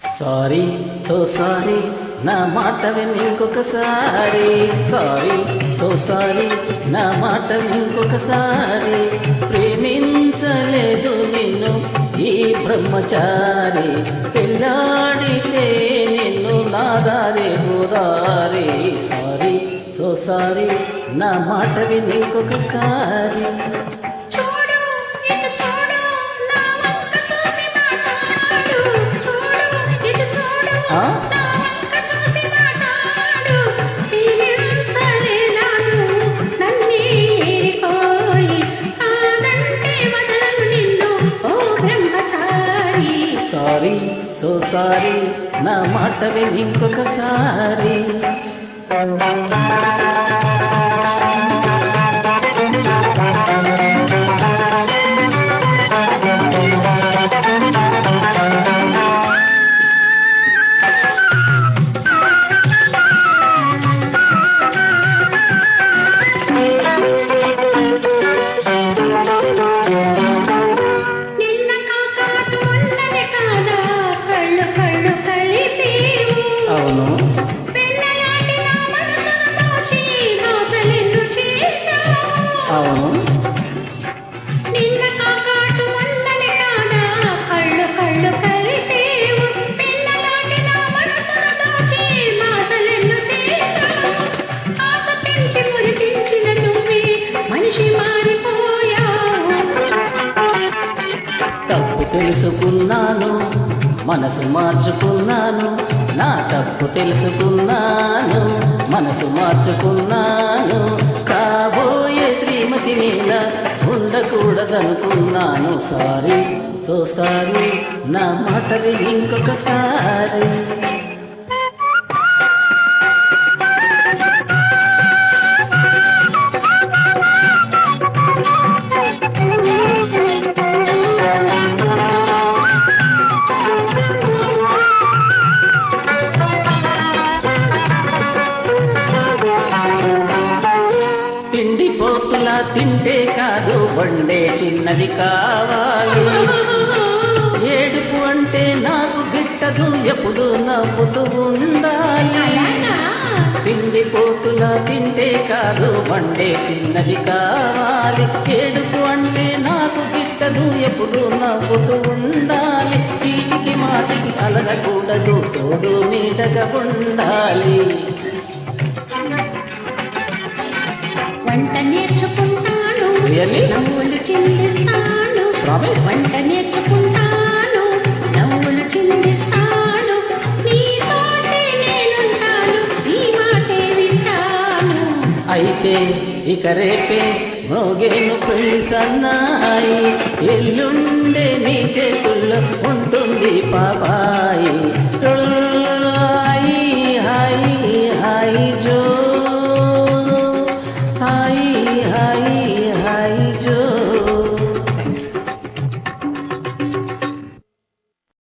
Sorry so sorry నా మాట విని ఇంకొకసారి. సారీ సో సారీ నా మాట విని ఇంకొకసారి. ప్రేమించలేదు నిన్ను ఈ బ్రహ్మచారి, పెళ్ళాడితే నిన్ను నా దారి గోదారి. సారీ సో సారీ నా మాట విని ఇంకొకసారి. సారీ సో సారీ నా మాట విని ఇంకొకసారి. అవును అవును తప్పు తెలుసుకున్నాను, మనసు మార్చుకున్నాను. నా తప్పు తెలుసుకున్నాను, మనసు మార్చుకున్నాను. కాబోయే శ్రీమతి నీల ఉండకూడదనుకున్నాను. సారీ సో సారీ నా మాట విని ఇంకొకసారి. తిండిపోతులా తింటే కాదు, వండే చిన్నది కావాలి. ఏడుపు అంటే నాకు గిట్టదు, ఎప్పుడు నవ్వుతూ ఉండాలి. తిండిపోతులా తింటే కాదు, వండే చిన్నది కావాలి. ఏడుపు అంటే నాకు గిట్టదు, ఎప్పుడు నవ్వుతూ ఉండాలి. చీటికి మాటికి అలగకూడదు, తోడు నీడగా ఉండాలి. వంట నేర్చుకుంటాను, నవ్వులు చిందిస్తాను. వంట నేర్చుకుంటాను, నవ్వులు చిందిస్తాను. నీతోటే నేనుంటాను, నీ మాటే వింటాను. అయితే ఇక రేపే మోగేను పెళ్లి సన్నాయి. ఎల్లుండే నీ చేతుల్లో ఉంటుంది పాపాయి.